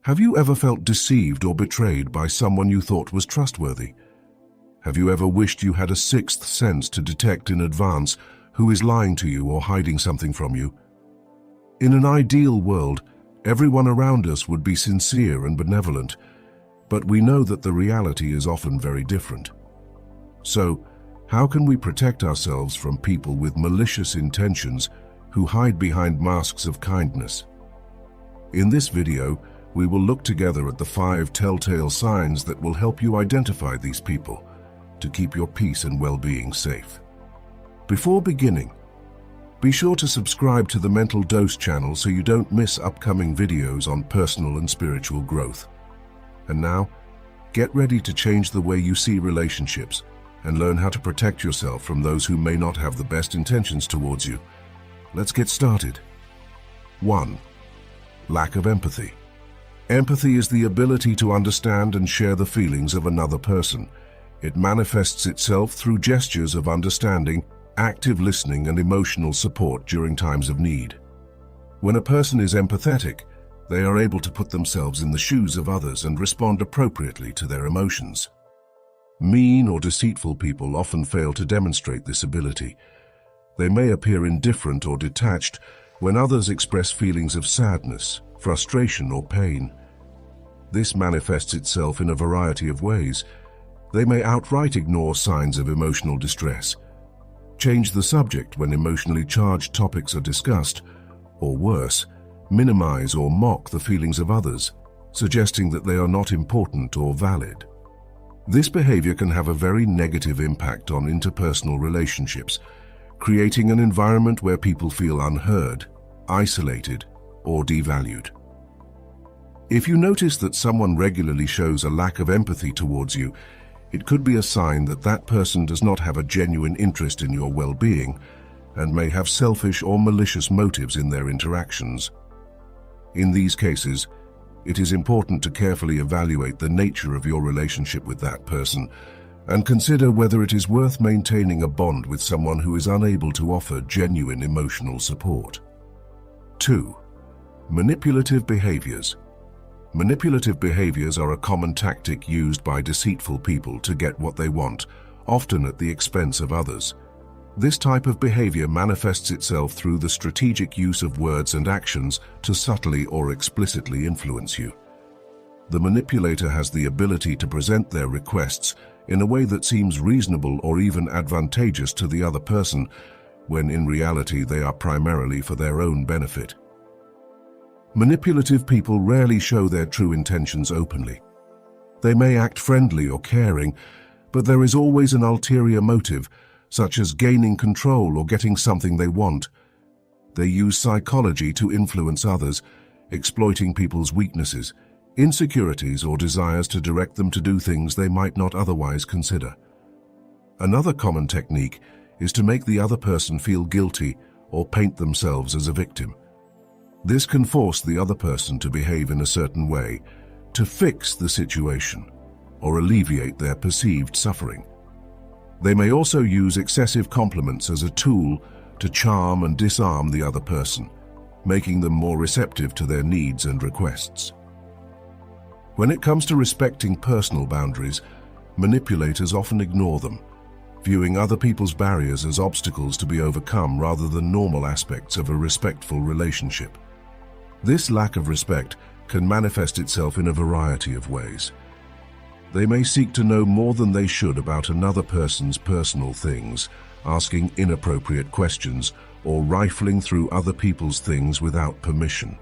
Have you ever felt deceived or betrayed by someone you thought was trustworthy? Have you ever wished you had a sixth sense to detect in advance who is lying to you or hiding something from you? In an ideal world, everyone around us would be sincere and benevolent, but we know that the reality is often very different. So, how can we protect ourselves from people with malicious intentions who hide behind masks of kindness? In this video, we will look together at the 5 telltale signs that will help you identify these people to keep your peace and well-being safe. Before beginning, be sure to subscribe to the Mental Dose channel so you don't miss upcoming videos on personal and spiritual growth. And now, get ready to change the way you see relationships and learn how to protect yourself from those who may not have the best intentions towards you. Let's get started. 1. Lack of empathy. Empathy is the ability to understand and share the feelings of another person. It manifests itself through gestures of understanding, active listening, and emotional support during times of need. When a person is empathetic, they are able to put themselves in the shoes of others and respond appropriately to their emotions. Mean or deceitful people often fail to demonstrate this ability. They may appear indifferent or detached when others express feelings of sadness, frustration, or pain. This manifests itself in a variety of ways. They may outright ignore signs of emotional distress, change the subject when emotionally charged topics are discussed, or worse, minimize or mock the feelings of others, suggesting that they are not important or valid. This behavior can have a very negative impact on interpersonal relationships, creating an environment where people feel unheard, isolated, or devalued. If you notice that someone regularly shows a lack of empathy towards you, it could be a sign that that person does not have a genuine interest in your well-being and may have selfish or malicious motives in their interactions. In these cases, it is important to carefully evaluate the nature of your relationship with that person and consider whether it is worth maintaining a bond with someone who is unable to offer genuine emotional support. 2. Manipulative behaviors. Manipulative behaviors are a common tactic used by deceitful people to get what they want, often at the expense of others. This type of behavior manifests itself through the strategic use of words and actions to subtly or explicitly influence you. The manipulator has the ability to present their requests in a way that seems reasonable or even advantageous to the other person, when in reality they are primarily for their own benefit. Manipulative people rarely show their true intentions openly. They may act friendly or caring, but there is always an ulterior motive, such as gaining control or getting something they want. They use psychology to influence others, exploiting people's weaknesses, insecurities, or desires to direct them to do things they might not otherwise consider. Another common technique is to make the other person feel guilty or paint themselves as a victim. This can force the other person to behave in a certain way to fix the situation or alleviate their perceived suffering. They may also use excessive compliments as a tool to charm and disarm the other person, making them more receptive to their needs and requests. When it comes to respecting personal boundaries, manipulators often ignore them, viewing other people's barriers as obstacles to be overcome rather than normal aspects of a respectful relationship. This lack of respect can manifest itself in a variety of ways. They may seek to know more than they should about another person's personal things, asking inappropriate questions, or rifling through other people's things without permission.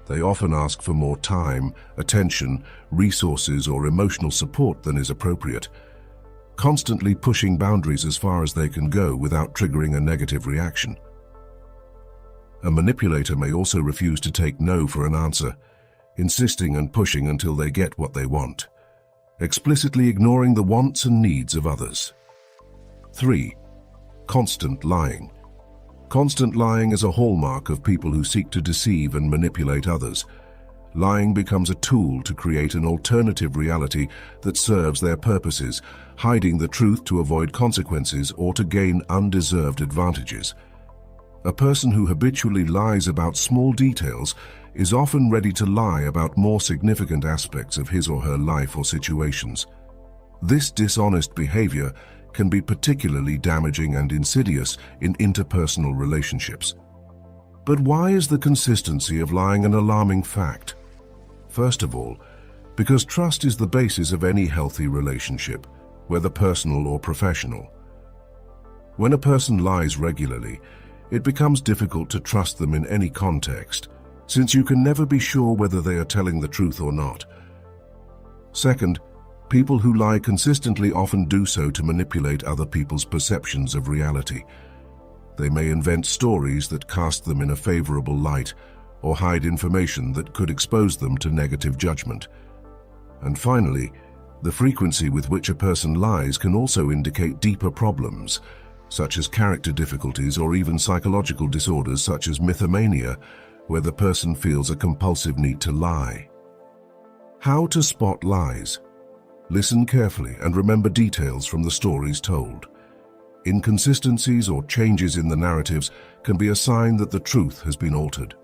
They often ask for more time, attention, resources, or emotional support than is appropriate, constantly pushing boundaries as far as they can go without triggering a negative reaction. A manipulator may also refuse to take no for an answer, insisting and pushing until they get what they want, explicitly ignoring the wants and needs of others. 3. Constant lying. Constant lying is a hallmark of people who seek to deceive and manipulate others. Lying becomes a tool to create an alternative reality that serves their purposes, hiding the truth to avoid consequences or to gain undeserved advantages. A person who habitually lies about small details is often ready to lie about more significant aspects of his or her life or situations. This dishonest behavior can be particularly damaging and insidious in interpersonal relationships. But why is the consistency of lying an alarming fact? First of all, because trust is the basis of any healthy relationship, whether personal or professional. When a person lies regularly, it becomes difficult to trust them in any context, since you can never be sure whether they are telling the truth or not. Second, people who lie consistently often do so to manipulate other people's perceptions of reality. They may invent stories that cast them in a favorable light or hide information that could expose them to negative judgment. And finally, the frequency with which a person lies can also indicate deeper problems, such as character difficulties or even psychological disorders such as mythomania, where the person feels a compulsive need to lie. How to spot lies? Listen carefully and remember details from the stories told. Inconsistencies or changes in the narratives can be a sign that the truth has been altered.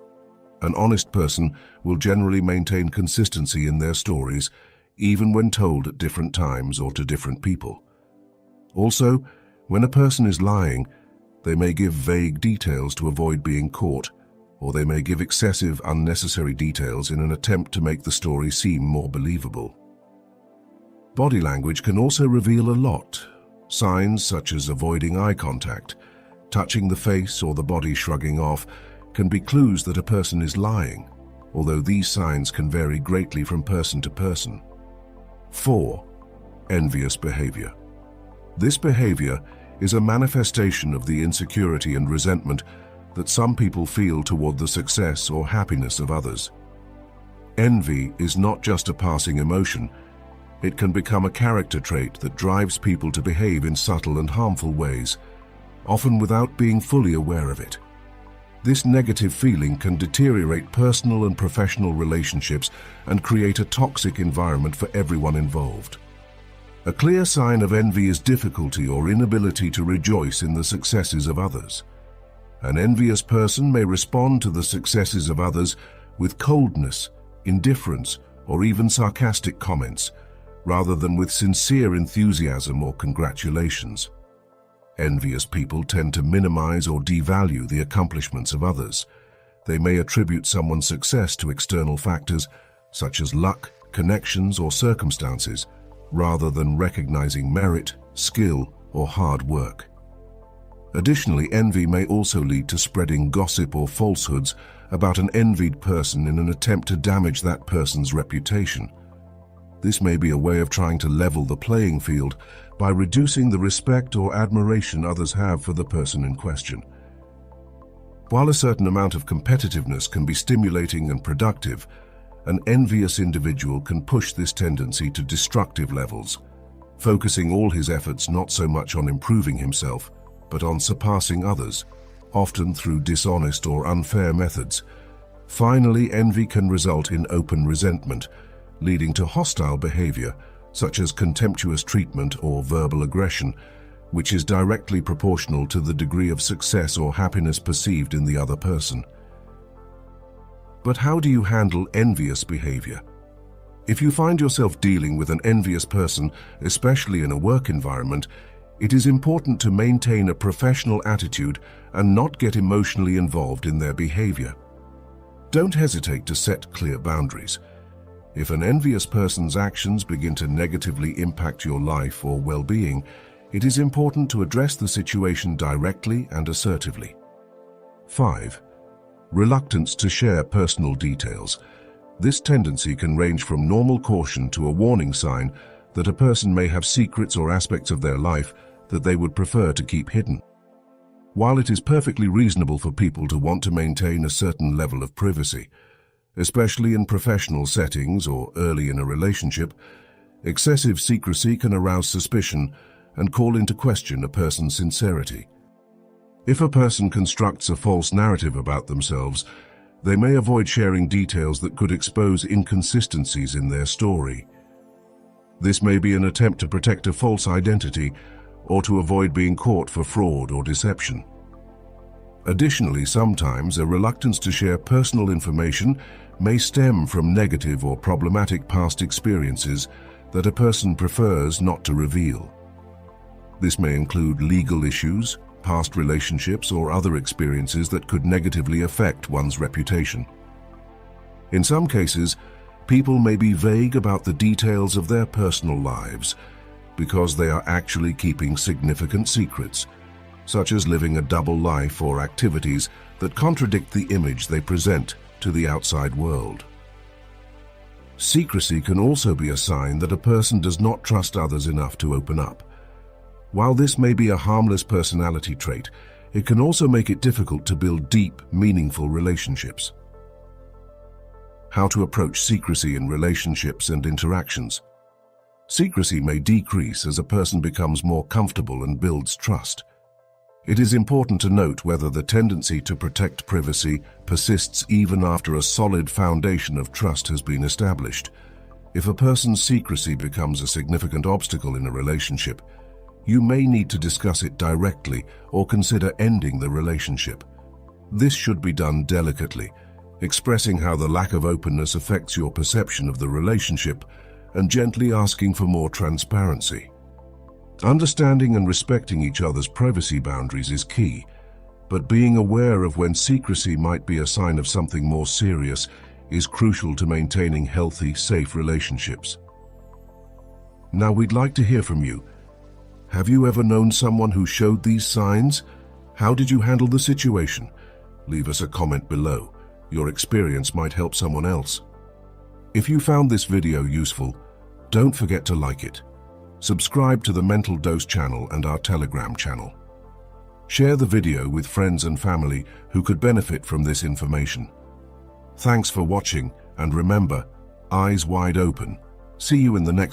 An honest person will generally maintain consistency in their stories, even when told at different times or to different people. Also, when a person is lying, they may give vague details to avoid being caught, or they may give excessive, unnecessary details in an attempt to make the story seem more believable. Body language can also reveal a lot. Signs such as avoiding eye contact, touching the face, or the body shrugging off can be clues that a person is lying, although these signs can vary greatly from person to person. 4. Envious behavior. This behavior is a manifestation of the insecurity and resentment that some people feel toward the success or happiness of others. Envy is not just a passing emotion. It can become a character trait that drives people to behave in subtle and harmful ways, often without being fully aware of it. This negative feeling can deteriorate personal and professional relationships and create a toxic environment for everyone involved. A clear sign of envy is difficulty or inability to rejoice in the successes of others. An envious person may respond to the successes of others with coldness, indifference, or even sarcastic comments, rather than with sincere enthusiasm or congratulations. Envious people tend to minimize or devalue the accomplishments of others. They may attribute someone's success to external factors such as luck, connections, or circumstances, rather than recognizing merit, skill, or hard work. Additionally, envy may also lead to spreading gossip or falsehoods about an envied person in an attempt to damage that person's reputation. This may be a way of trying to level the playing field by reducing the respect or admiration others have for the person in question. While a certain amount of competitiveness can be stimulating and productive, an envious individual can push this tendency to destructive levels, focusing all his efforts not so much on improving himself, but on surpassing others, often through dishonest or unfair methods. Finally, envy can result in open resentment, leading to hostile behavior, such as contemptuous treatment or verbal aggression, which is directly proportional to the degree of success or happiness perceived in the other person. But how do you handle envious behavior? If you find yourself dealing with an envious person, especially in a work environment, it is important to maintain a professional attitude and not get emotionally involved in their behavior. Don't hesitate to set clear boundaries. If an envious person's actions begin to negatively impact your life or well-being, it is important to address the situation directly and assertively. 5. Reluctance to share personal details. This tendency can range from normal caution to a warning sign that a person may have secrets or aspects of their life that they would prefer to keep hidden. While it is perfectly reasonable for people to want to maintain a certain level of privacy, especially in professional settings or early in a relationship, excessive secrecy can arouse suspicion and call into question a person's sincerity. If a person constructs a false narrative about themselves, they may avoid sharing details that could expose inconsistencies in their story. This may be an attempt to protect a false identity or to avoid being caught for fraud or deception. Additionally, sometimes a reluctance to share personal information may stem from negative or problematic past experiences that a person prefers not to reveal. This may include legal issues, past relationships, or other experiences that could negatively affect one's reputation. In some cases, people may be vague about the details of their personal lives because they are actually keeping significant secrets, such as living a double life or activities that contradict the image they present to the outside world. Secrecy can also be a sign that a person does not trust others enough to open up. While this may be a harmless personality trait, it can also make it difficult to build deep, meaningful relationships. How to approach secrecy in relationships and interactions. Secrecy may decrease as a person becomes more comfortable and builds trust. It is important to note whether the tendency to protect privacy persists even after a solid foundation of trust has been established. If a person's secrecy becomes a significant obstacle in a relationship, you may need to discuss it directly or consider ending the relationship. This should be done delicately, expressing how the lack of openness affects your perception of the relationship and gently asking for more transparency. Understanding and respecting each other's privacy boundaries is key, but being aware of when secrecy might be a sign of something more serious is crucial to maintaining healthy, safe relationships. Now, we'd like to hear from you. Have you ever known someone who showed these signs? How did you handle the situation? Leave us a comment below. Your experience might help someone else. If you found this video useful, don't forget to like it. Subscribe to the Mental Dose channel and our Telegram channel. Share the video with friends and family who could benefit from this information. Thanks for watching, and remember, eyes wide open. See you in the next